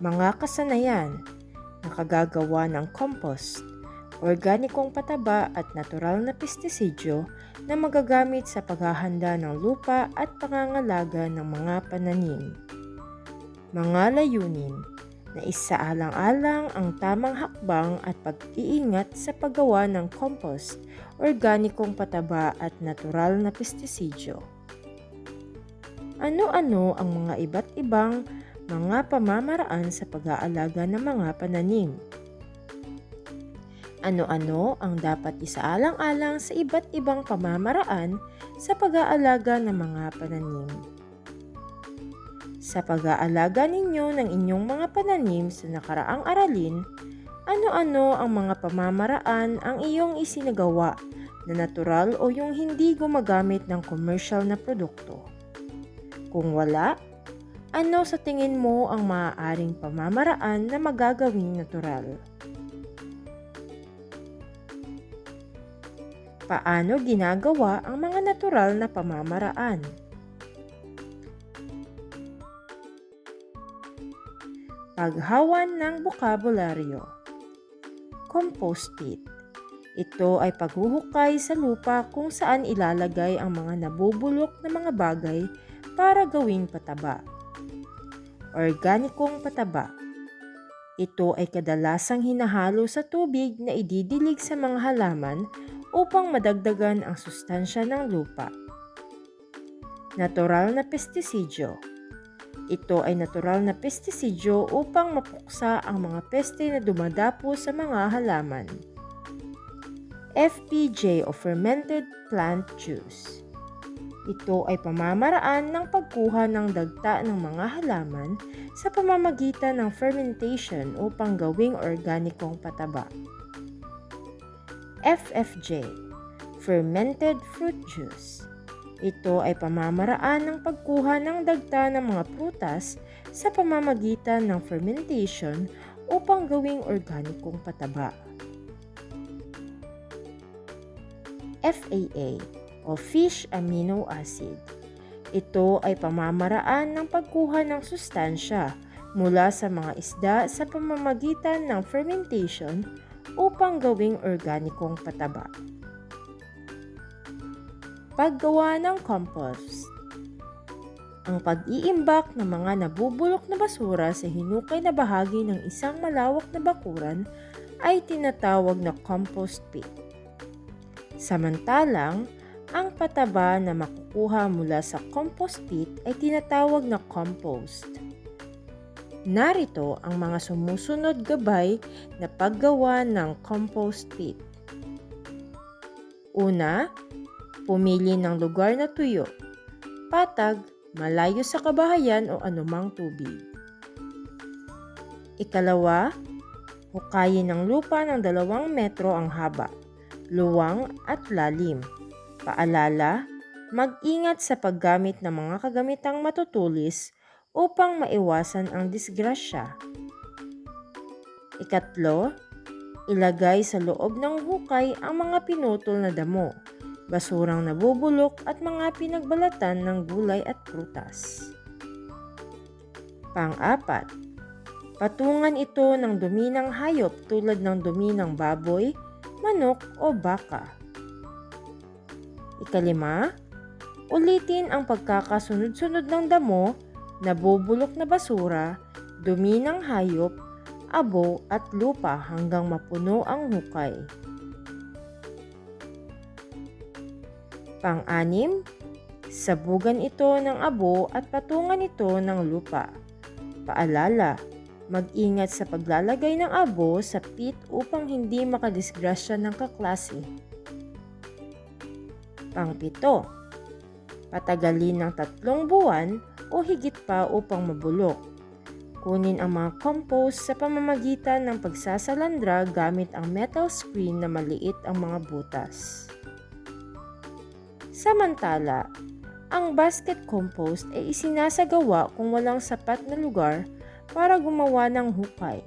Mga kasanayan, nakagagawa ng compost, organikong pataba at natural na pestisidyo na magagamit sa paghahanda ng lupa at pangangalaga ng mga pananim. Mga layunin, na isaalang-alang ang tamang hakbang at pag-iingat sa paggawa ng compost, organikong pataba at natural na pestisidyo. Ano-ano ang mga iba't ibang mga pamamaraan sa pag-aalaga ng mga pananim? Ano-ano ang dapat isaalang-alang sa iba't ibang pamamaraan sa pag-aalaga ng mga pananim? Sa pag-aalaga ninyo ng inyong mga pananim sa nakaraang aralin, ano-ano ang mga pamamaraan ang iyong isinagawa na natural o yung hindi gumagamit ng commercial na produkto? Kung wala, ano sa tingin mo ang maaaring pamamaraan na magagawing natural? Paano ginagawa ang mga natural na pamamaraan? Paghawan ng bokabularyo. Compost pit. Ito ay paghuhukay sa lupa kung saan ilalagay ang mga nabubulok na mga bagay para gawing pataba. Organikong pataba. Ito ay kadalasang hinahalo sa tubig na ididilig sa mga halaman upang madagdagan ang sustansya ng lupa. Natural na pestisidyo. Ito ay natural na pestisidyo upang mapuksa ang mga peste na dumadapo sa mga halaman. FPJ o Fermented Plant Juice. Ito ay pamamaraan ng pagkuha ng dagta ng mga halaman sa pamamagitan ng fermentation upang gawing organikong pataba. FFJ, Fermented Fruit Juice. Ito ay pamamaraan ng pagkuha ng dagta ng mga prutas sa pamamagitan ng fermentation upang gawing organikong pataba. FAA o Fish Amino Acid. Ito ay pamamaraan ng pagkuha ng sustansya mula sa mga isda sa pamamagitan ng fermentation upang gawing organikong pataba. Paggawa ng compost. Ang pag-iimbak ng mga nabubulok na basura sa hinukay na bahagi ng isang malawak na bakuran ay tinatawag na compost pit. Samantalang, ang pataba na makukuha mula sa compost pit ay tinatawag na compost. Narito ang mga sumusunod gabay na paggawa ng compost pit. Una, pumili ng lugar na tuyo, patag, malayo sa kabahayan o anumang tubig. Ikalawa, hukayin ng lupa ng 2 metro ang haba, luwang at lalim. Paalala, mag-ingat sa paggamit ng mga kagamitang matutulis upang maiwasan ang disgrasya. Ikatlo, ilagay sa loob ng hukay ang mga pinutol na damo, basurang nabubulok at mga pinagbalatan ng gulay at prutas. Pang-apat, patungan ito ng dumi ng hayop tulad ng dumi ng baboy, manok o baka. Ikalima, ulitin ang pagkakasunod-sunod ng damo, nabubulok na basura, dumi ng hayop, abo at lupa hanggang mapuno ang hukay. Pang-anim, sabugan ito ng abo at patungan ito ng lupa. Paalala, mag-ingat sa paglalagay ng abo sa pit upang hindi makadisgrasya ng kaklase. Pang-pito, patagalin ng 3 buwan o higit pa upang mabulok. Kunin ang mga compost sa pamamagitan ng pagsasalandra gamit ang metal screen na maliit ang mga butas. Samantala, ang basket compost ay isinasagawa kung walang sapat na lugar para gumawa ng hukay.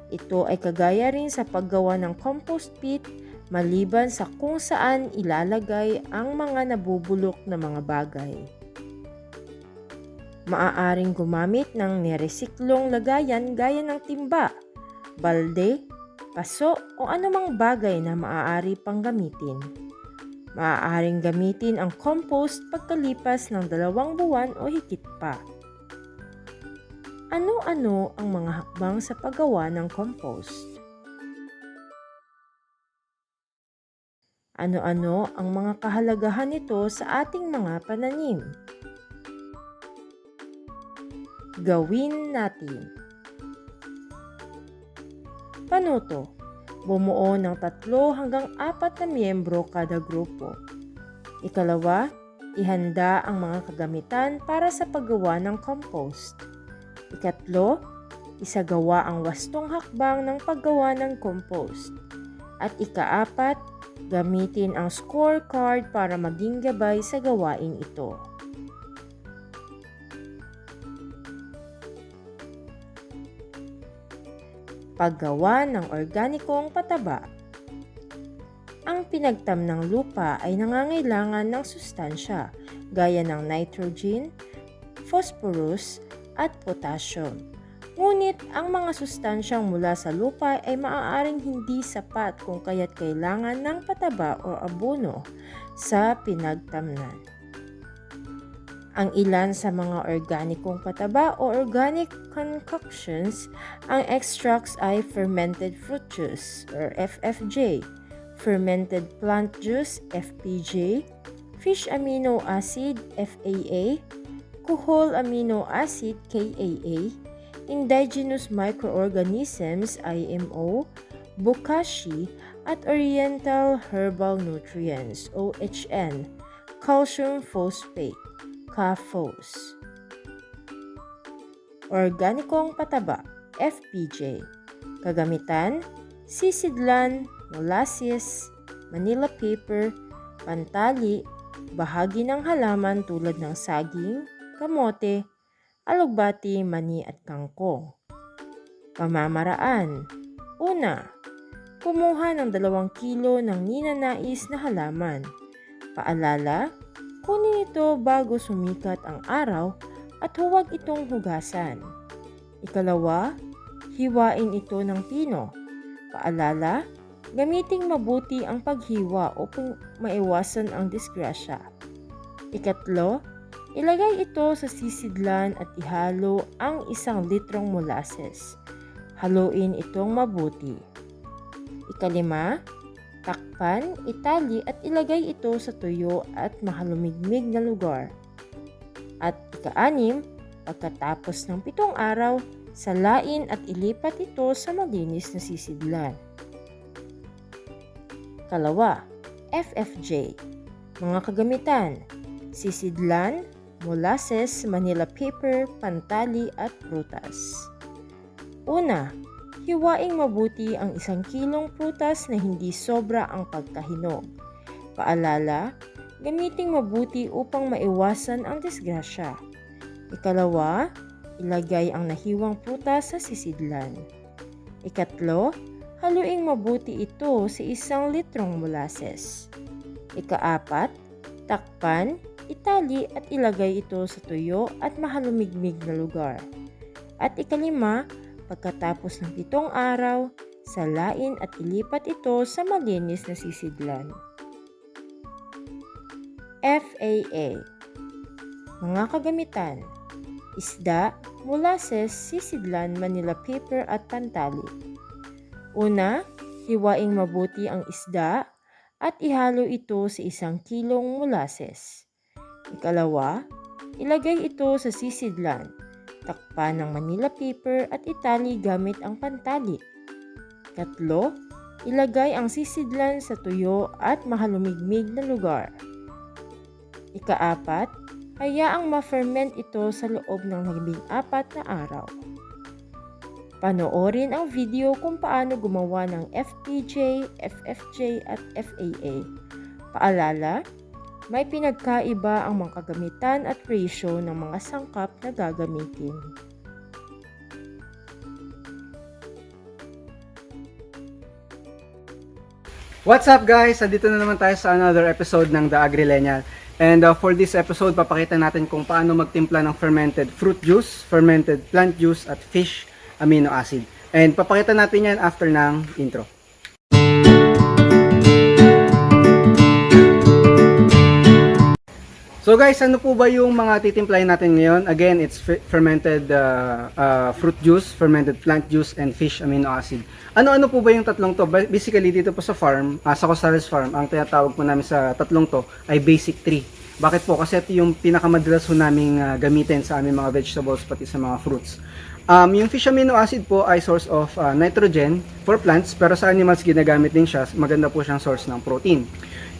Ito ay kagaya rin sa paggawa ng compost pit maliban sa kung saan ilalagay ang mga nabubulok na mga bagay. Maaaring gumamit ng niresiklong lagayan gaya ng timba, balde, paso o anumang bagay na maaari pang gamitin. Maaaring gamitin ang compost pagkalipas ng 2 buwan o higit pa. Ano-ano ang mga hakbang sa paggawa ng compost? Ano-ano ang mga kahalagahan nito sa ating mga pananim? Gawin natin. Panuto. Bumuo ng 3 hanggang 4 na miyembro kada grupo. Ikalawa, ihanda ang mga kagamitan para sa paggawa ng compost. Ikatlo, isagawa ang wastong hakbang ng paggawa ng compost. At ika-4, gamitin ang scorecard para maging gabay sa gawaing ito. Paggawa ng organikong pataba. Ang pinagtamnang lupa ay nangangailangan ng sustansya gaya ng nitrogen, phosphorus at potassium. Ngunit ang mga sustansyang mula sa lupa ay maaaring hindi sapat kung kaya't kailangan ng pataba o abono sa pinagtamnan. Ang ilan sa mga organikong pataba o organic concoctions, ang extracts ay fermented fruit juice or FFJ, fermented plant juice FPJ, fish amino acid FAA, kuhol amino acid KAA, indigenous microorganisms IMO, bokashi, at oriental herbal nutrients OHN, calcium phosphate. CAFOS. Organikong pataba, FPJ. Kagamitan, sisidlan, molasses, Manila paper, pantali, bahagi ng halaman tulad ng saging, kamote, alugbati, mani at kangkong. Pamamaraan. Una, kumuha ng 2 kilo ng ninanais na halaman. Paalala, kunin ito bago sumikat ang araw at huwag itong hugasan. Ikalawa, hiwain ito ng pino. Paalala, gamiting mabuti ang paghiwa upang maiwasan ang disgrasya. Ikatlo, ilagay ito sa sisidlan at ihalo ang 1 litrong molasses. Haluin itong mabuti. Ikalima, takpan, itali at ilagay ito sa tuyo at mahalumigmig na lugar. At ika-6, pagkatapos ng 7 araw, salain at ilipat ito sa malinis na sisidlan. Kalawa, FFJ. Mga kagamitan, sisidlan, molasses, Manila paper, pantali at prutas. Una, hiwaing mabuti ang 1 kilong prutas na hindi sobra ang pagkahinog. Paalala, gamiting mabuti upang maiwasan ang disgrasya. Ikalawa, ilagay ang nahiwang prutas sa sisidlan. Ikatlo, haluing mabuti ito sa 1 litrong molasses. Ika-4, takpan, itali at ilagay ito sa tuyo at mahalumigmig na lugar. At ika-5, pagkatapos ng 7 araw, salain at ilipat ito sa malinis na sisidlan. FAA. Mga kagamitan, isda, molasses, sisidlan, Manila paper at pantali. Una, hiwaing mabuti ang isda at ihalo ito sa 1 kilong molasses. Ikalawa, ilagay ito sa sisidlan. Takpan ng Manila paper at itali gamit ang pantali. Katlo, ilagay ang sisidlan sa tuyo at mahalumigmig na lugar. Ika-4, hayaang ma-ferment ito sa loob ng 14 na araw. Panoorin ang video kung paano gumawa ng FPJ, FFJ at FAA. Paalala, may pinagkaiba ang mga kagamitan at ratio ng mga sangkap na gagamitin. What's up guys? Andito na naman tayo sa another episode ng The Agrilenial. And for this episode, papakita natin kung paano magtimpla ng fermented fruit juice, fermented plant juice, at fish amino acid. And papakita natin yan after ng intro. So guys, ano po ba yung mga titimplahin natin ngayon? Again, it's fermented fruit juice, fermented plant juice, and fish amino acid. Ano-ano po ba yung tatlong to? Basically, dito po sa farm, sa Costales Farm, ang tinatawag po namin sa tatlong to ay basic 3. Bakit po? Kasi ito yung pinakamadalas po naming gamitin sa aming mga vegetables pati sa mga fruits. Yung fish amino acid po ay source of nitrogen for plants, pero sa animals ginagamit din siya. Maganda po siyang source ng protein.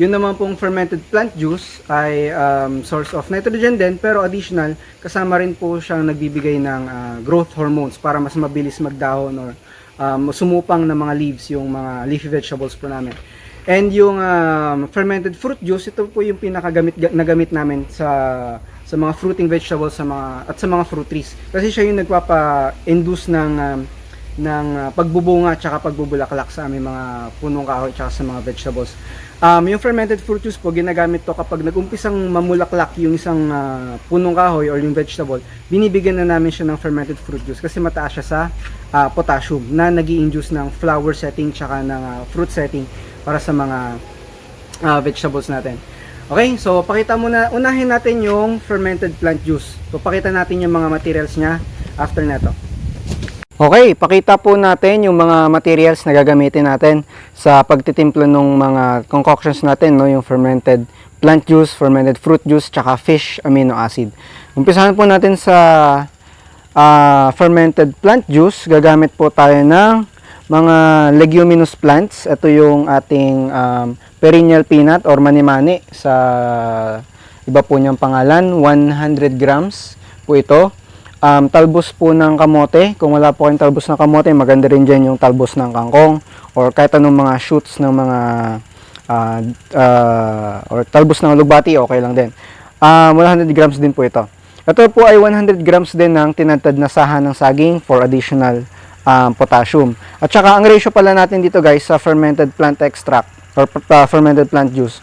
Yun naman pong fermented plant juice ay source of nitrogen din, pero additional, kasama rin po siyang nagbibigay ng growth hormones para mas mabilis magdahon or sumupang ng mga leaves, yung mga leafy vegetables po namin. And yung fermented fruit juice, ito po yung nagamit namin sa mga fruiting vegetables sa mga fruit trees. Kasi siya yung nagpapa-induce ng pagbubunga at pagbubulaklak sa aming mga punong kahoy at sa mga vegetables. Yung fermented fruit juice po, ginagamit to kapag nag-umpisang mamulaklak yung isang punong kahoy or yung vegetable, binibigyan na namin siya ng fermented fruit juice kasi mataas siya sa potassium na nag-i-induce ng flower setting tsaka ng fruit setting para sa mga vegetables natin. Okay, so unahin natin yung fermented plant juice. So pakita natin yung mga materials niya after nato. Okay, pakita po natin yung mga materials na gagamitin natin sa pagtitimpla ng mga concoctions natin, no? Yung fermented plant juice, fermented fruit juice, tsaka fish amino acid. Umpisahan po natin sa fermented plant juice. Gagamit po tayo ng mga leguminous plants. Ito yung ating perennial peanut or mani-mani sa iba po niyang pangalan. 100 grams po ito. Talbos po ng kamote. Kung wala po kayong talbos ng kamote, maganda rin dyan yung talbos ng kangkong or kahit anong mga shoots ng mga or talbos ng lugbati, okay lang din. 100 grams din po ito. Ito po ay 100 grams din ng tinadtad na saha ng saging for additional potassium. At saka ang ratio pala natin dito guys sa fermented plant extract or fermented plant juice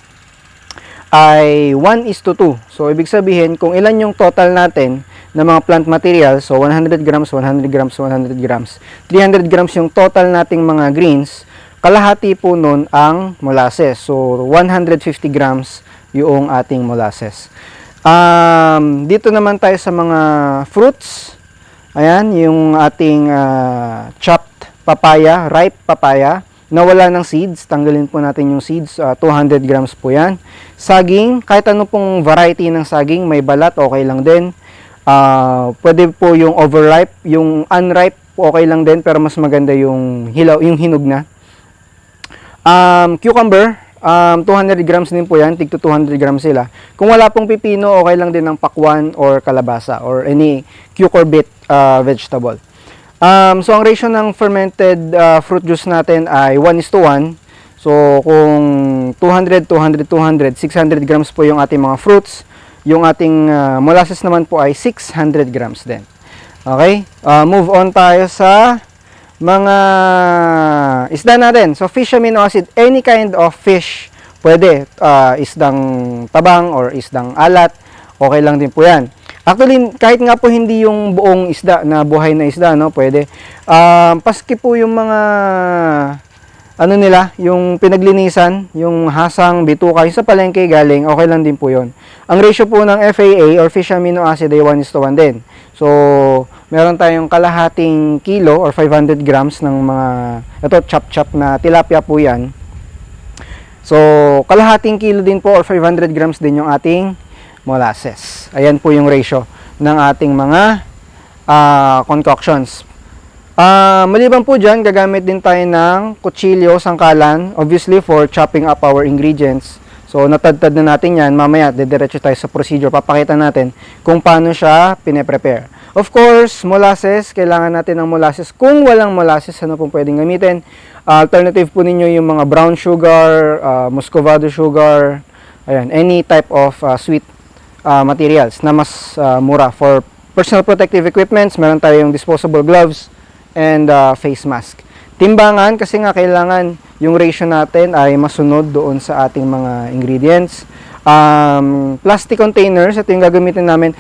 ay 1:2. So ibig sabihin kung ilan yung total natin na mga plant materials, so 100 grams, 100 grams, 100 grams, 300 grams yung total nating mga greens, kalahati po nun ang molasses. So 150 grams yung ating molasses. Dito naman tayo sa mga fruits. Ayan, yung ating chopped papaya, ripe papaya, na wala ng seeds. Tanggalin po natin yung seeds, 200 grams po yan. Saging, kahit ano pong variety ng saging, may balat, okay lang din. Pwede po yung overripe, yung unripe, okay lang din, pero mas maganda yung hilaw, yung hinog na. Cucumber, 200 grams din po yan, tig to 200 grams sila. Kung wala pong pipino, okay lang din ng pakwan or kalabasa or any cucurbit vegetable. So ang ratio ng fermented fruit juice natin ay 1:1. So kung 200, 200, 200, 600 grams po yung ating mga fruits. Yung ating molasses naman po ay 600 grams din. Okay? Move on tayo sa mga isda natin. So fish amino acid, any kind of fish pwede. Isdang tabang or isdang alat, okay lang din po yan. Actually, kahit nga po hindi yung buong isda na buhay na isda, no, pwede. Paski po yung mga ano nila, yung pinaglinisan, yung hasang, bituka, yung sa palengke galing, okay lang din po yun. Ang ratio po ng FAA or fish amino acid ay 1:1 din. So, meron tayong kalahating kilo or 500 grams ng mga, ito chop-chop na tilapia po yan. So, kalahating kilo din po or 500 grams din yung ating molasses. Ayan po yung ratio ng ating mga concoctions. Maliban po dyan, gagamit din tayo ng kutsilyo, sangkalan, obviously for chopping up our ingredients. So, natadtad na natin yan. Mamaya, dediretso tayo sa procedure. Papakita natin kung paano siya pine-prepare. Of course, molasses. Kailangan natin ng molasses. Kung walang molasses, ano pong pwedeng gamitin? Alternative po ninyo yung mga brown sugar, muscovado sugar, ayan, any type of sweet materials na mas mura. For personal protective equipments, meron tayong disposable gloves and face mask. timbangan kasi nga kailangan yung ratio natin ay masunod doon sa ating mga ingredients. Plastic containers, ito yung gagamitin namin.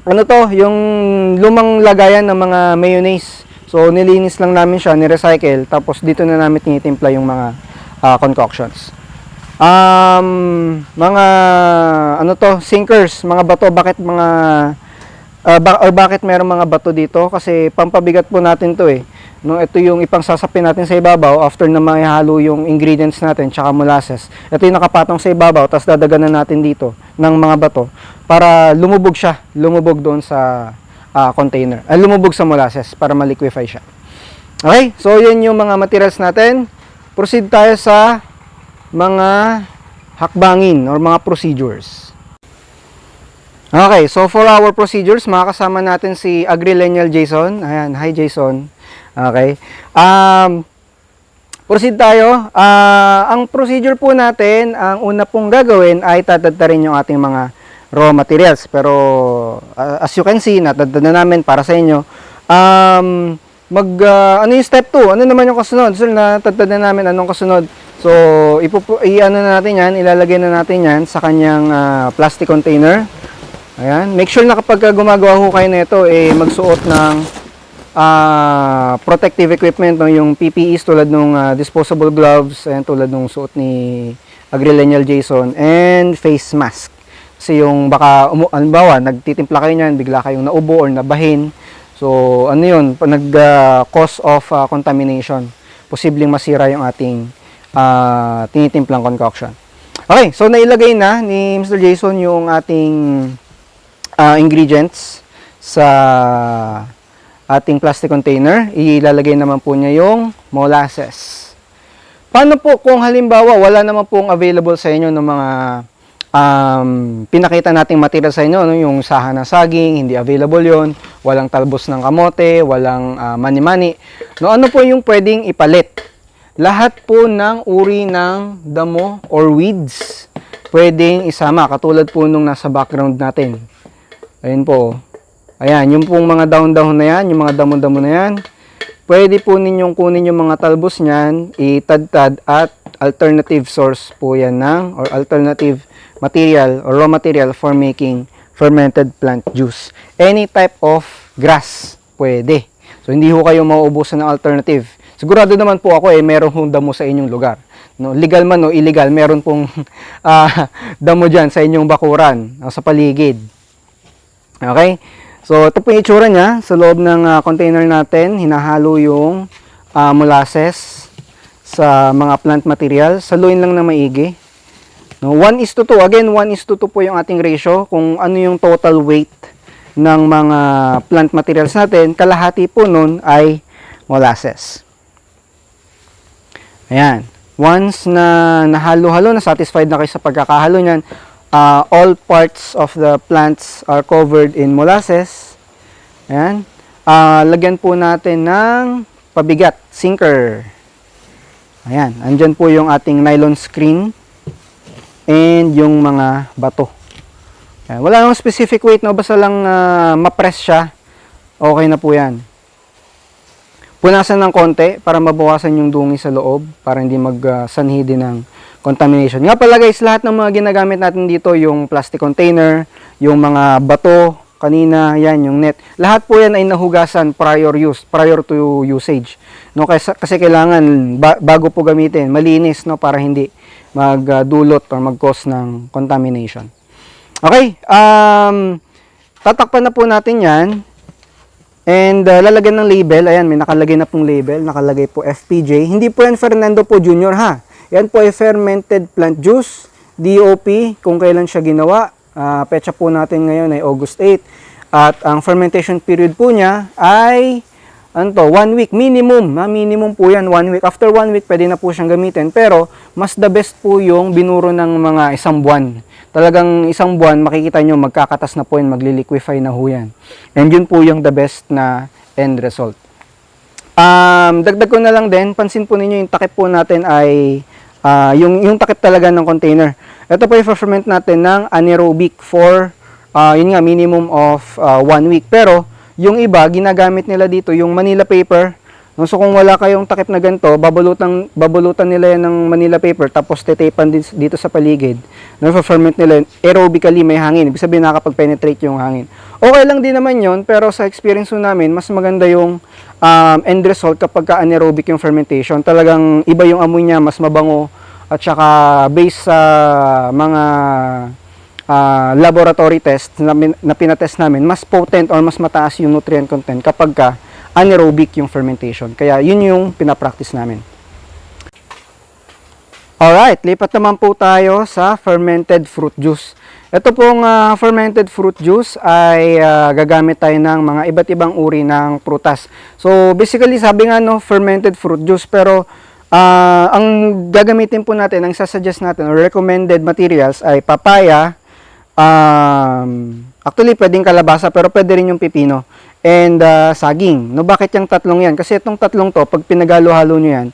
Ano to, yung lumang lagayan ng mga mayonnaise. So, nilinis lang namin siya, ni-recycle, tapos dito na namin tinitimpla yung mga concoctions. Mga, ano to, sinkers, mga bato, bakit mga, bakit meron mga bato dito? Kasi pampabigat po natin to eh. No, ito yung ipang sasapin natin sa ibabaw after na maihalo yung ingredients natin tsaka molasses. Ito yung nakapatong sa ibabaw, tapos dadaganan natin dito ng mga bato para lumubog siya, lumubog doon sa container. Lumubog sa molasses para ma-liquefy siya. Okay, so yun yung mga materials natin. Proceed tayo sa mga hakbangin or mga procedures. Okay, so for our procedures, makakasama natin si Agrilenial Jason. Ayan, hi Jason. Okay. Proceed tayo. Ang procedure po natin, ang una pong gagawin ay tatadtarin yung ating mga raw materials. Pero as you can see, natadtad na namin para sa inyo. Ano yung step 2? Ano naman yung kasunod? So, natadtad na namin anong kasunod. So, i-ano na natin yan, ilalagay na natin yan sa kanyang plastic container. Ayan. Make sure na kapag gumagawa ho kayo nito, magsuot ng protective equipment, no, yung PPEs tulad ng disposable gloves, ayan, tulad ng suot ni Agrilenial Jason, and face mask. Kasi yung baka, halimbawa, nagtitimpla kayo niyan, bigla kayong naubo or nabahin. So, ano yun, cause of contamination. Posibleng masira yung ating tinitimplang concoction. Okay, so nailagay na ni Mr. Jason yung ating ingredients sa ating plastic container. Ilalagay naman po niya yung molasses. Paano po kung halimbawa wala naman pong available sa inyo ng mga pinakita nating material sa inyo, no? Yung saha ng saging, hindi available yon, walang talbos ng kamote, walang mani-mani. No, ano po yung pwedeng ipalit? Lahat po ng uri ng damo or weeds pwedeng isama, katulad po nung nasa background natin. Ayun po. Ayan, yung pong mga dahon-dahon na yan, yung mga damo-damo na yan, pwede po ninyong kunin yung mga talbos niyan, itadtad at alternative source po yan ng, or alternative material or raw material for making fermented plant juice. Any type of grass, pwede. So, hindi ho kayo mauubusan ng alternative. Sigurado naman po ako meron hong damo sa inyong lugar. No, legal man o illegal, meron pong damo dyan sa inyong bakuran, sa paligid. Okay? So, ito po yung itsura niya. Sa loob ng container natin, hinahalo yung molasses sa mga plant materials. Saluin lang na maigi. No, 1:2. Again, 1:2 po yung ating ratio. Kung ano yung total weight ng mga plant materials natin, kalahati po nun ay molasses. Ayan. Once na nahalo-halo, na satisfied na kayo sa pagkakahalo niyan, all parts of the plants are covered in molasses. Ayan. Lagyan po natin ng pabigat, sinker. Ayan. Andyan po yung ating nylon screen and yung mga bato. Ayan. Wala namang specific weight, no? Basta lang ma-press siya. Okay na po yan. Punasan ng konti para mabawasan yung dungi sa loob, para hindi magsanhi din ng contamination. Nga pala guys, lahat ng mga ginagamit natin dito, yung plastic container, yung mga bato, kanina, yan, yung net. Lahat po yan ay nahugasan prior to usage. No, kasi kailangan, bago po gamitin, malinis, no, para hindi magdulot or mag-cause ng contamination. Okay, tatakpan na po natin yan. And lalagyan ng label, ayan, may nakalagay na pong label, nakalagay po FPJ. Hindi po yan Fernando po Jr. ha. Yan po ay fermented plant juice, DOP, kung kailan siya ginawa. Petsa po natin ngayon ay August 8. At ang fermentation period po niya ay 1 week minimum. Minimum po yan, 1 week. After 1 week, pwede na po siyang gamitin. Pero, mas the best po yung binuro ng mga 1 buwan. Talagang 1 buwan, makikita nyo, magkakatas na po yan, magliliquify na ho yan. And yun po yung the best na end result. Dagdag ko na lang din, pansin po ninyo yung takip po natin ay yung takip talaga ng container. Ito po yung ferment natin ng anaerobic for yun nga, minimum of 1 week. Pero yung iba, ginagamit nila dito yung Manila paper No, so kung wala kayong takip na ganito, babulutan nila yan ng Manila paper tapos tetapan dito sa paligid. No, ferment nila aerobically, may hangin. Ibig sabihin nakakapag-penetrate yung hangin. Okay lang din naman yon, pero sa experience ko namin, mas maganda yung end result kapag anaerobic yung fermentation. Talagang iba yung amoy niya, mas mabango, at saka based sa mga laboratory test na pinatest namin, mas potent or mas mataas yung nutrient content kapag anaerobic yung fermentation. Kaya yun yung pinapractice namin. Alright, lipat naman po tayo sa fermented fruit juice. Ito pong fermented fruit juice ay gagamit tayo ng mga iba't ibang uri ng prutas. So basically sabi nga no, fermented fruit juice, pero ang gagamitin po natin, ang sasuggest natin or recommended materials ay papaya, actually pwedeng kalabasa pero pwede rin yung pipino, and saging. No, bakit yung tatlong yan? Kasi itong tatlong to, pag pinagalo-halo nyo yan,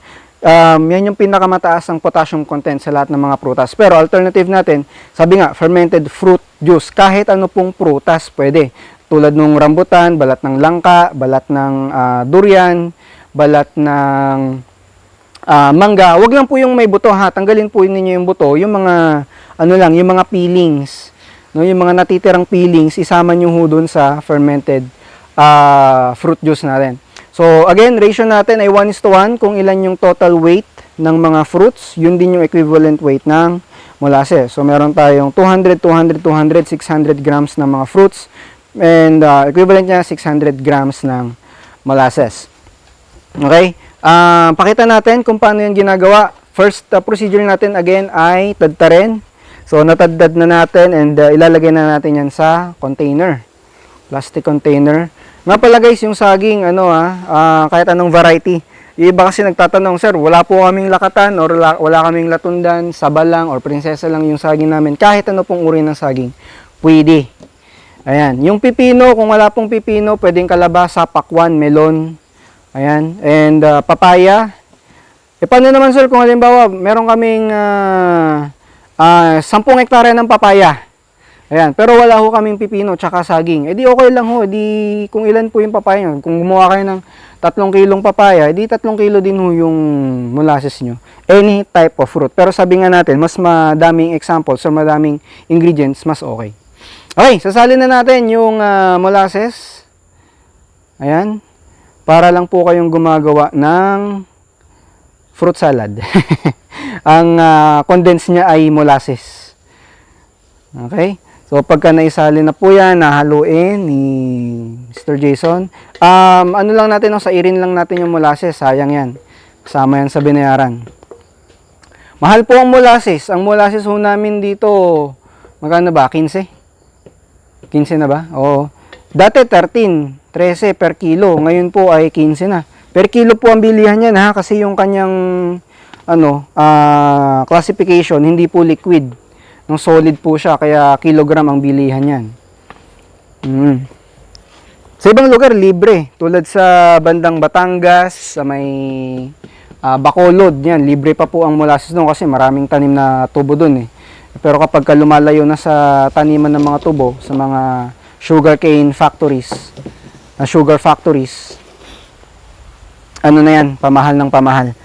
yan yung pinakamataas ang potassium content sa lahat ng mga prutas. Pero alternative natin, sabi nga, fermented fruit juice. Kahit ano pong prutas, pwede. Tulad ng rambutan, balat ng langka, balat ng durian, balat ng mangga. Wag lang po yung may buto ha. Tanggalin po ninyo yung buto. Yung mga, yung mga peelings. No, yung mga natitirang peelings, isama nyo ho dun sa fermented fruit juice natin. So, again, ratio natin ay 1:1 kung ilan yung total weight ng mga fruits. Yun din yung equivalent weight ng molasses. So, meron tayong 200, 200, 200, 600 grams ng mga fruits. And equivalent niya 600 grams ng molasses. Okay? Pakita natin kung paano yung ginagawa. First procedure natin again ay tadtarin. So, natadtad na natin and ilalagay na natin yan sa container. Plastic container. Nga pala guys, yung saging, kahit anong variety. Yung iba kasi nagtatanong, sir, wala po kaming lakatan or wala kaming latundan, saba lang or prinsesa lang yung saging namin. Kahit ano pong uri ng saging, pwede. Ayan. Yung pipino, kung wala pong pipino, pwedeng kalabasa, pakwan, melon. Ayan. And papaya. E paano naman sir, kung halimbawa, meron kaming 10 hektarya ng papaya. Ayan, pero wala ho kaming pipino tsaka saging. Eh di okay lang ho, di kung ilan po yung papaya nyo. Kung gumawa kayo ng 3 kilong papaya, di 3 kilo din ho yung molasses nyo. Any type of fruit. Pero sabi nga natin, mas madaming examples or madaming ingredients, mas okay. Okay, sasalin na natin yung molasses. Ayan. Para lang po kayong gumagawa ng fruit salad. Ang condense niya ay molasses. Okay? So, pagka naisali na po yan, nahaluin ni Mr. Jason, ano lang natin, sairin lang natin yung molasses, sayang yan. Kasama yan sa binayaran. Mahal po ang molasses. Ang molasses ho namin dito, magkano ba? 15? 15 na ba? Oo. Dati 13 per kilo. Ngayon po ay 15 na. Per kilo po ang bilihan yan ha, kasi yung kanyang classification, hindi po liquid. Nung solid po siya, kaya kilogram ang bilihan yan. Sa ibang lugar, libre. Tulad sa bandang Batangas, sa may Bacolod, yan, libre pa po ang molasses doon kasi maraming tanim na tubo doon eh. Pero kapag lumalayo na sa taniman ng mga tubo, sa mga sugarcane factories, sugar factories, na yan, pamahal ng pamahal.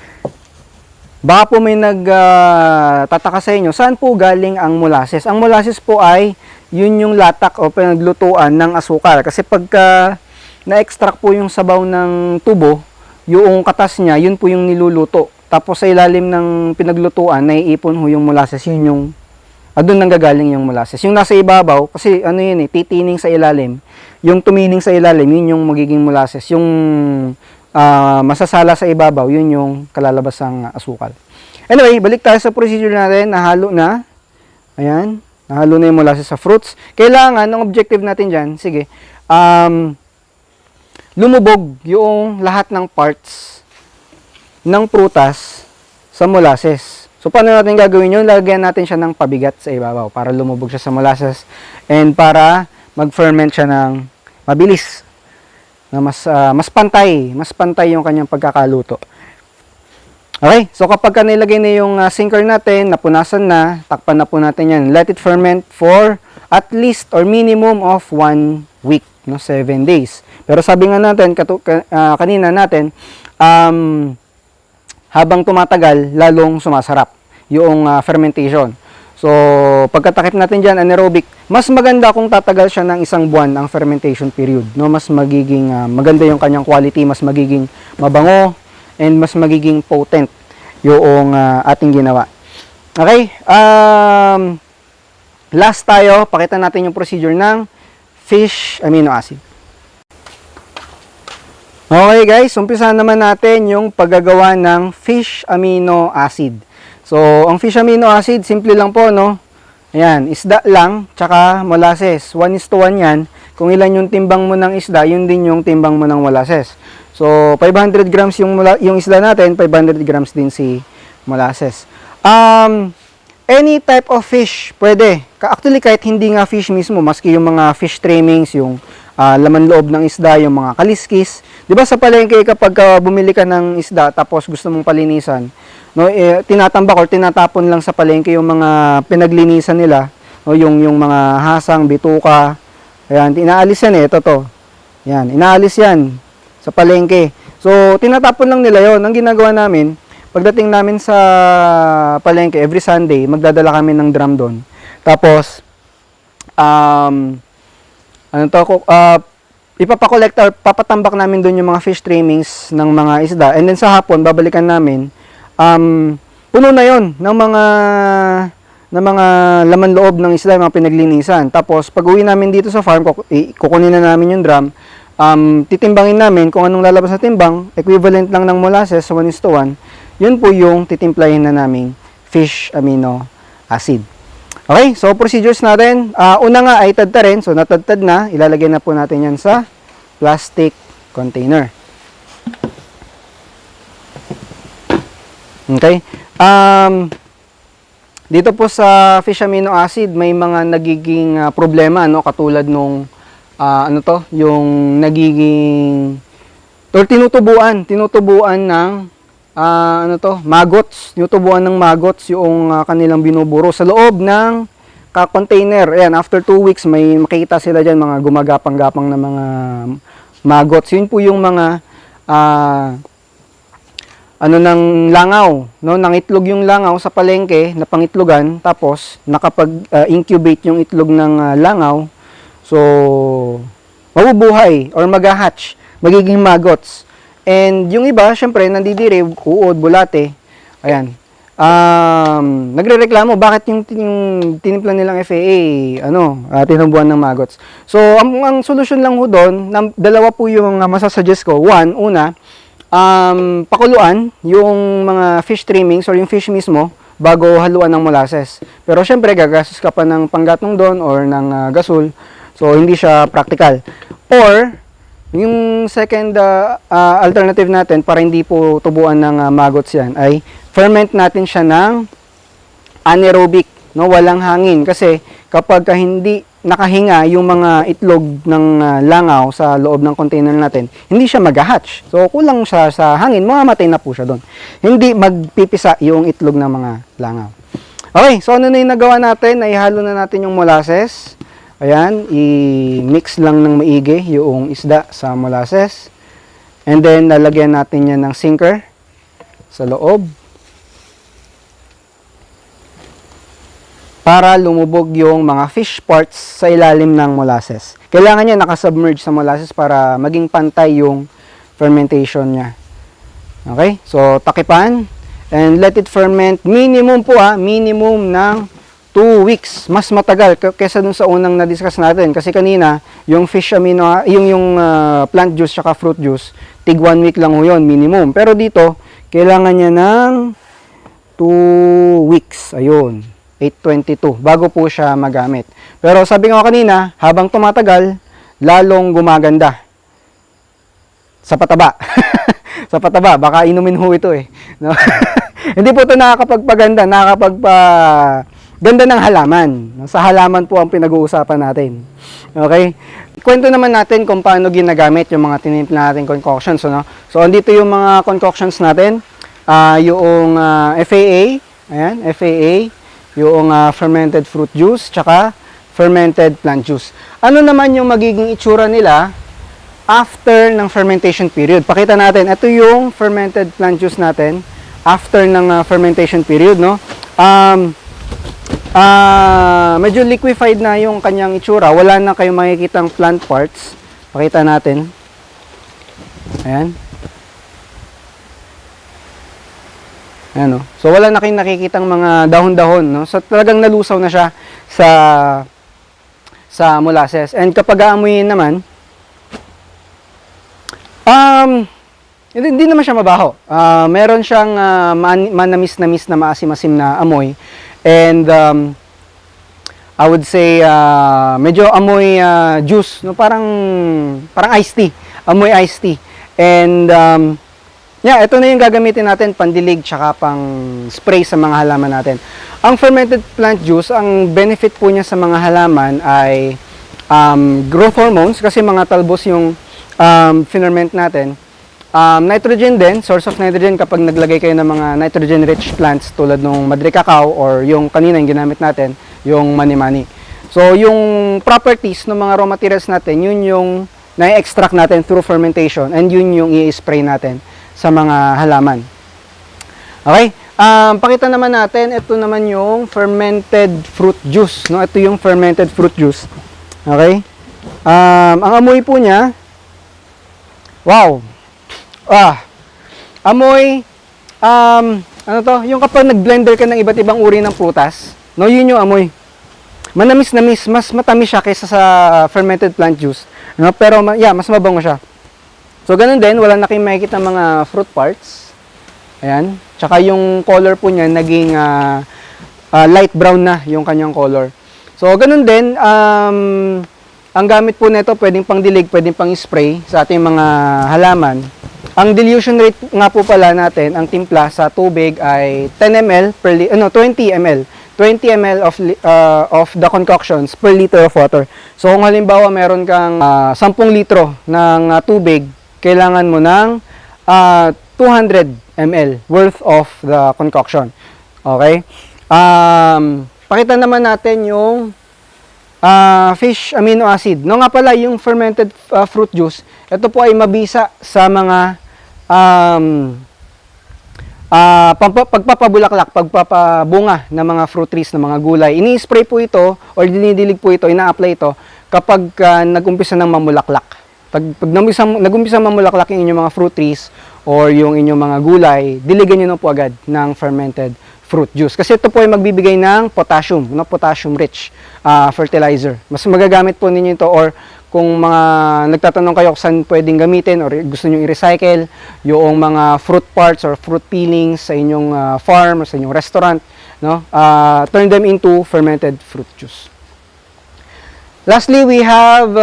Baka po may nagtataka sa inyo, saan po galing ang molasses? Ang molasses po ay, yun yung latak o pinaglutuan ng asukal. Kasi pagka na-extract po yung sabaw ng tubo, yung katas niya, yun po yung niluluto. Tapos sa ilalim ng pinaglutuan, naiipon ho yung molasses. Yun yung, doon nanggagaling yung molasses. Yung nasa ibabaw, kasi titining sa ilalim. Yung tumining sa ilalim, yun yung magiging molasses. Yung masasala sa ibabaw, yun yung kalalabasang asukal. Anyway, balik tayo sa procedure natin. Nahalo na. Ayan. Nahalo na yung molasses sa fruits. Kailangan, ang objective natin dyan, sige, lumubog yung lahat ng parts ng prutas sa molasses. So, paano natin gagawin yun? Lagyan natin siya ng pabigat sa ibabaw para lumubog siya sa molasses and para mag-ferment siya ng mabilis. Na mas pantay yung kanyang pagkakaluto. Okay, so kapag nilagay na yung sinker natin, napunasan na, takpan na po natin yan. Let it ferment for at least or minimum of 1 week, 7 days. Pero sabi nga natin, kanina natin, habang tumatagal, lalong sumasarap yung fermentation. So, pagkatakip natin dyan, anaerobic, mas maganda kung tatagal siya ng 1 buwan ang fermentation period. No? Mas magiging maganda yung kanyang quality, mas magiging mabango, and mas magiging potent yung ating ginawa. Okay? Last tayo, pakita natin yung procedure ng fish amino acid. Okay guys, umpisa naman natin yung paggagawa ng fish amino acid. So, ang fish amino acid, simple lang po, no? Ayan, isda lang, tsaka molasses. 1:1 yan. Kung ilan yung timbang mo ng isda, yun din yung timbang mo ng molasses. So, 500 grams yung isda natin, 500 grams din si molasses. Any type of fish, pwede. Actually, kahit hindi nga fish mismo, maski yung mga fish trimmings, yung laman loob ng isda, yung mga kaliskis. Di ba sa palengke, kapag bumili ka ng isda, tapos gusto mong palinisan, no, tinatambak or tinatapon lang sa palengke yung mga pinaglinisan nila, no, yung mga hasang, bituka, ayan, inaalis yan ito to. Yan, inaalis yan sa palengke. So, tinatapon lang nila yon. Ang ginagawa namin, pagdating namin sa palengke, every Sunday, magdadala kami ng drum doon. Tapos, ipapakolect or papatambak namin doon yung mga fish trimmings ng mga isda. And then sa hapon, babalikan namin, puno na yon ng mga laman loob ng isda, mga pinaglinisan. Tapos, pag uwi namin dito sa farm, kukunin na namin yung drum, titimbangin namin kung anong lalabas na timbang, equivalent lang ng molasses, 1:1, yun po yung titimplahin na naming fish amino acid. Okay, so procedures natin. Una nga ay tadtarin. So natadtad na, ilalagay na po natin yan sa plastic container. Okay. Dito po sa fish amino acid, may mga nagiging problema, no, katulad nung yung nagiging or tinutubuan ng maggots, tinutubuan ng maggots yung kanilang binuburo sa loob ng container. Ayan, after 2 weeks may makikita sila diyan mga gumagapang-gapang na mga maggots. Yun po yung mga ng langaw, no, nang itlog yung langaw sa palengke na pangitlogan, tapos nakapag-incubate yung itlog ng langaw. So, mabubuhay or mag-hatch, magiging maggots. And yung iba, syempre, nandidiri, uod, bulate. Ayan. Nagrereklamo, bakit yung tinimpla nilang FAA, tinubuan ng maggots. So, ang solusyon lang ho doon, dalawa po yung masasuggest ko. Una, pakuluan yung mga fish trimmings or yung fish mismo bago haluan ng molasses. Pero syempre, gagastos ka pa ng panggatong doon or ng gasol. So, hindi siya practical. Or, yung second alternative natin para hindi po tubuan ng maggots yan ay ferment natin siya ng anaerobic, no, walang hangin. Kasi kapag hindi nakahinga yung mga itlog ng langaw sa loob ng container natin, hindi siya mag-hatch. So, kulang siya sa hangin, mamamatay na po siya doon. Hindi magpipisa yung itlog ng mga langaw. Okay, so ano na yung nagawa natin? Ay halo na natin yung molasses. Ayan, i-mix lang ng maigi yung isda sa molasses. And then, lalagyan natin yan ng sinker sa loob para lumubog yung mga fish parts sa ilalim ng molasses. Kailangan niya nakasubmerge sa molasses para maging pantay yung fermentation niya. Okay? So, takipan and let it ferment minimum po minimum ng 2 weeks. Mas matagal kaysa dun sa unang na-discuss natin. Kasi kanina, yung fish amino, yung plant juice saka fruit juice, tig 1 week lang ho yun, minimum. Pero dito, kailangan niya ng 2 weeks. Ayun, 822, bago po siya magamit. Pero sabi nga kanina, habang tumatagal, lalong gumaganda. Sa pataba. Sa pataba, baka inumin ho ito eh. No? Hindi po ito nakakapagpaganda, ganda ng halaman. Sa halaman po ang pinag-uusapan natin. Okay? Kwento naman natin kung paano ginagamit yung mga tinimpla natin concoctions. No? So, andito yung mga concoctions natin. Yung FAA, ayan, FAA, yung fermented fruit juice, tsaka fermented plant juice. Ano naman yung magiging itsura nila after ng fermentation period. Pakita natin, ito yung fermented plant juice natin after ng fermentation period, no? Medyo liquefied na yung kanyang itsura. Wala na kayong makikitang plant parts. Pakita natin. Ayan. Ayan, no? So, wala na kayong nakikitang mga dahon-dahon, no? So, talagang nalusaw na siya sa molasses. And kapag aamuyin naman, hindi naman siya mabaho. Meron siyang manamis-namis na maasim-asim na amoy. And I would say medyo amoy juice, no? Parang iced tea. Amoy iced tea. And yeah, ito na yung gagamitin natin pandilig tsaka pang spray sa mga halaman natin. Ang fermented plant juice, ang benefit po niya sa mga halaman ay growth hormones kasi mga talbos yung ferment natin. Nitrogen din, source of nitrogen kapag naglagay kayo ng mga nitrogen-rich plants tulad ng Madre Cacao or yung kanina yung ginamit natin, yung mani-mani. So, yung properties ng mga raw materials natin, yun yung na-extract natin through fermentation and yun yung i-spray natin sa mga halaman. Okay? Pakita naman natin, ito naman yung fermented fruit juice. No? Ito yung fermented fruit juice. Okay? Ang amoy po niya, wow! Amoy, ano to? Yung kapag nag-blender ka ng iba't ibang uri ng prutas, no, yun yung amoy. Manamis-namis, mas matamis siya kaysa sa fermented plant juice. No? Pero, yeah, mas mabango siya. So, ganun din, wala na kayong makikita mga fruit parts. Ayan. Tsaka yung color po niya, naging light brown na yung kanyang color. So, ganun din, ang gamit po nito, pwedeng pang dilig, pwedeng pang spray sa ating mga halaman. Ang dilution rate nga po pala natin, ang timpla sa tubig ay 10 ml per 20 ml. 20 ml of the concoctions per liter of water. So, kung halimbawa meron kang 10 litro ng tubig, kailangan mo ng 200 ml worth of the concoction. Okay? Pakita naman natin yung fish amino acid. No nga pala, yung fermented fruit juice, ito po ay mabisa sa mga pagpapabulaklak, pagpapabunga ng mga fruit trees, ng mga gulay. Ini-spray po ito or dinidilig po ito, ina-apply ito kapag nag-umpisa ng mamulaklak. Pag nag-umpisa mamulaklak yung inyong mga fruit trees or yung inyong mga gulay, diligan nyo na po agad ng fermented fruit juice. Kasi ito po ay magbibigay ng potassium, no? Potassium-rich fertilizer. Mas magagamit po ninyo ito or kung mga nagtatanong kayo kung saan pwedeng gamitin or gusto nyo i-recycle yung mga fruit parts or fruit peelings sa inyong farm or sa inyong restaurant, no? Turn them into fermented fruit juice. Lastly, we have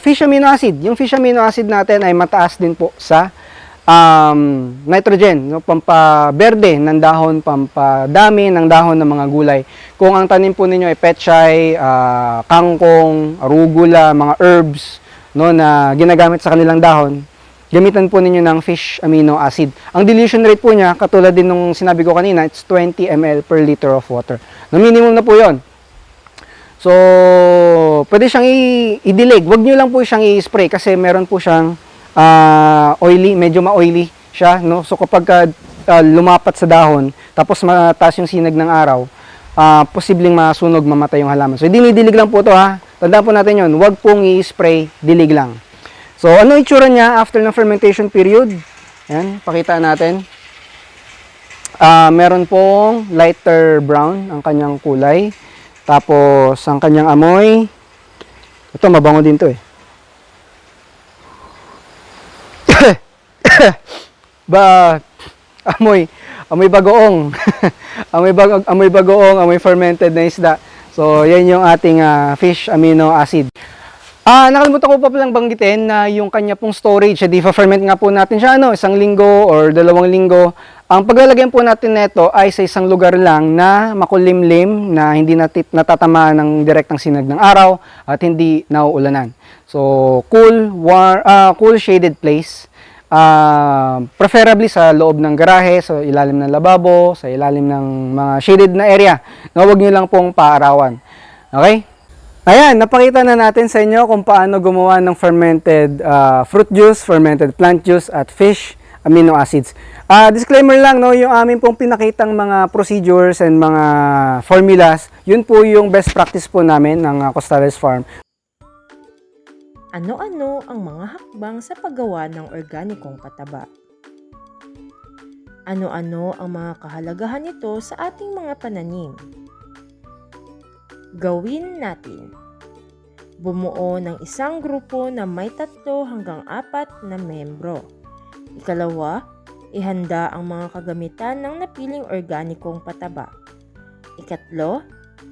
fish amino acid. Yung fish amino acid natin ay mataas din po sa nitrogen, no? Pampaberde ng dahon, pampadami ng dahon ng mga gulay. Kung ang tanim po ninyo ay pechay, kangkong, arugula, mga herbs, no, na ginagamit sa kanilang dahon, gamitan po ninyo ng fish amino acid. Ang dilution rate po niya, katulad din nung sinabi ko kanina, it's 20 ml per liter of water. No, minimum na po yon. So, pwede siyang i-dilig. Huwag nyo lang po siyang i-spray kasi meron po siyang oily, medyo ma-oily siya, no? So, kapag lumapat sa dahon, tapos mataas yung sinag ng araw, posibleng masunog, mamatay yung halaman. So, dinidilig lang po ito, ha. Tandaan po natin yun. Huwag pong i-spray, dilig lang. So, ano itsura niya after ng fermentation period? Ayan, pakita natin. Meron pong lighter brown ang kanyang kulay. Tapos, ang kanyang amoy, ito, mabango din to eh. Amoy bagoong. amoy bagoong, amoy fermented na isda. So, yan yung ating fish amino acid. Nakalimutan ko pa palang banggitin na yung kanya pong storage, di-ferment nga po natin siya, 1 linggo or 2 linggo. Ang paglalagyan po natin nito ay sa isang lugar lang na makulimlim, na hindi natatamaan ng direktang sinag ng araw at hindi nauulanan. So, cool shaded place. Preferably sa loob ng garahe, sa ilalim ng lababo, sa ilalim ng mga shaded na area. Huwag nyo lang pong paarawan. Okay? Ayan, napakita na natin sa inyo kung paano gumawa ng fermented fruit juice, fermented plant juice, at fish amino acids. Disclaimer lang, no, yung amin pong pinakitang mga procedures and mga formulas, yun po yung best practice po namin ng Costales Farm. Ano-ano ang mga hakbang sa paggawa ng organikong pataba? Ano-ano ang mga kahalagahan nito sa ating mga pananim? Gawin natin. Bumuo ng isang grupo na may 3 hanggang 4 na membro. Ikalawa, ihanda ang mga kagamitan ng napiling organikong pataba. Ikatlo,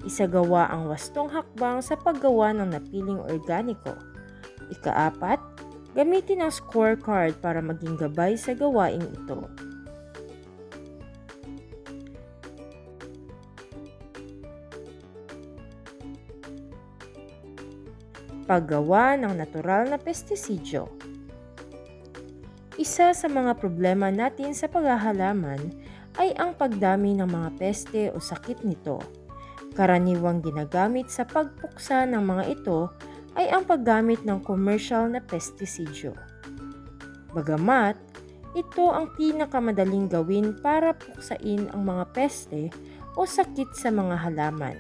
isagawa ang wastong hakbang sa paggawa ng napiling organiko. Ikaapat, gamitin ang scorecard para maging gabay sa gawaing ito. Paggawa ng natural na pestisidyo. Isa sa mga problema natin sa paghahalaman ay ang pagdami ng mga peste o sakit nito. Karaniwang ginagamit sa pagpuksa ng mga ito ay ang paggamit ng commercial na pestisidyo. Bagamat, ito ang pinakamadaling gawin para puksain ang mga peste o sakit sa mga halaman.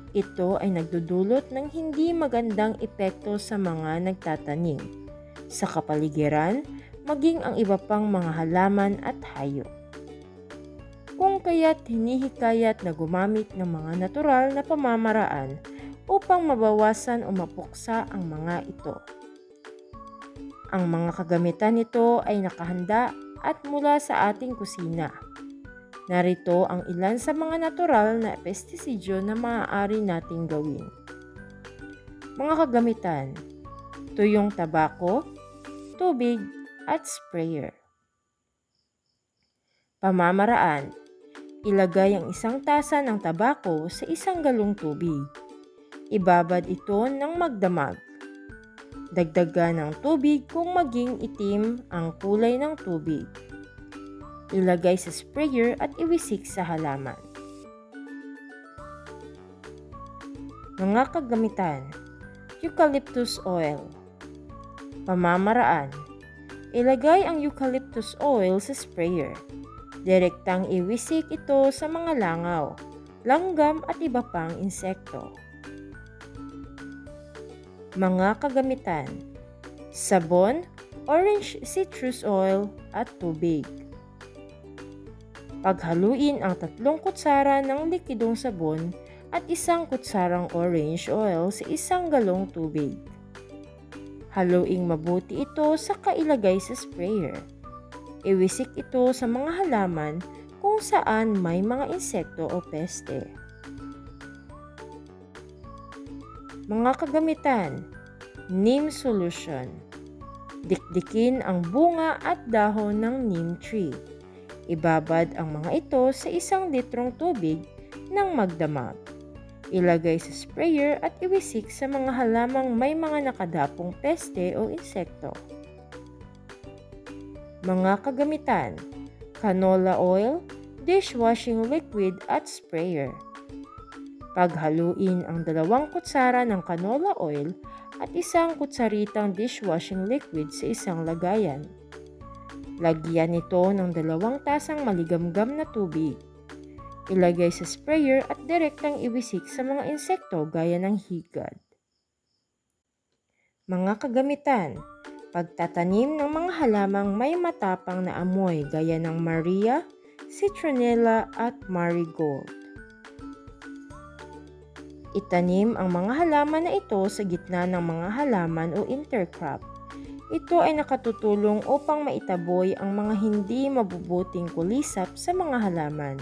Ito ay nagdudulot ng hindi magandang epekto sa mga nagtatanim, sa kapaligiran, maging ang iba pang mga halaman at hayop. Kung kaya't hinihikayat na gumamit ng mga natural na pamamaraan upang mabawasan o mapuksa ang mga ito. Ang mga kagamitan nito ay nakahanda at mula sa ating kusina. Narito ang ilan sa mga natural na pestisidyo na maaari nating gawin. Mga kagamitan: tuyong tabako, tubig, at sprayer. Pamamaraan: ilagay ang 1 tasa ng tabako sa 1 galong tubig. Ibabad ito ng magdamag. Dagdagan ng tubig kung maging itim ang kulay ng tubig. Ilagay sa sprayer at iwisik sa halaman. Mga kagamitan: eucalyptus oil. Pamamaraan: ilagay ang eucalyptus oil sa sprayer. Direktang iwisik ito sa mga langaw, langgam at iba pang insekto. Mga kagamitan: sabon, orange citrus oil, at tubig. Paghaluin ang 3 kutsara ng likidong sabon at 1 kutsarang orange oil sa 1 galong tubig. Haluing mabuti ito sa kailagay sa sprayer. Iwisik ito sa mga halaman kung saan may mga insekto o peste. Mga kagamitan: neem solution. Dikdikin ang bunga at dahon ng neem tree. Ibabad ang mga ito sa 1 litrong tubig ng magdamag. Ilagay sa sprayer at iwisik sa mga halamang may mga nakadapong peste o insekto. Mga kagamitan: canola oil, dishwashing liquid at sprayer. Paghaluin ang 2 kutsara ng canola oil at 1 kutsaritang dishwashing liquid sa 1 lagayan. Lagyan ito ng 2 tasang maligamgam na tubig. Ilagay sa sprayer at direktang iwisik sa mga insekto gaya ng higad. Mga kagamitan: pagtatanim ng mga halamang may matapang na amoy gaya ng Maria, Citronella at Marigold. Itanim ang mga halaman na ito sa gitna ng mga halaman o intercrop. Ito ay nakatutulong upang maitaboy ang mga hindi mabubuting kulisap sa mga halaman.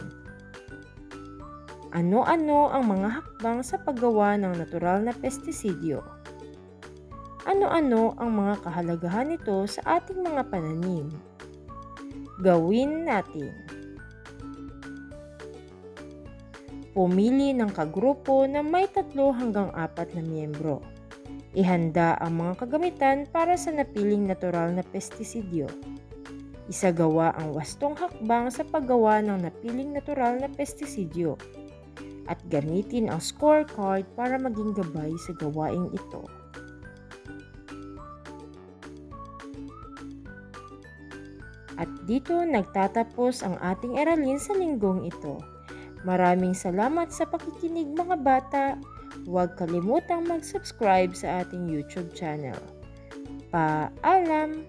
Ano-ano ang mga hakbang sa paggawa ng natural na pestisidyo? Ano-ano ang mga kahalagahan nito sa ating mga pananim? Gawin natin. Pumili ng kagrupo na may 3 hanggang 4 na miyembro. Ihanda ang mga kagamitan para sa napiling natural na pestisidyo. Isagawa ang wastong hakbang sa paggawa ng napiling natural na pestisidyo. at gamitin ang scorecard para maging gabay sa gawaing ito. At dito nagtatapos ang ating aralin sa linggong ito. Maraming salamat sa pakikinig mga bata. Huwag kalimutang mag-subscribe sa ating YouTube channel. Paalam!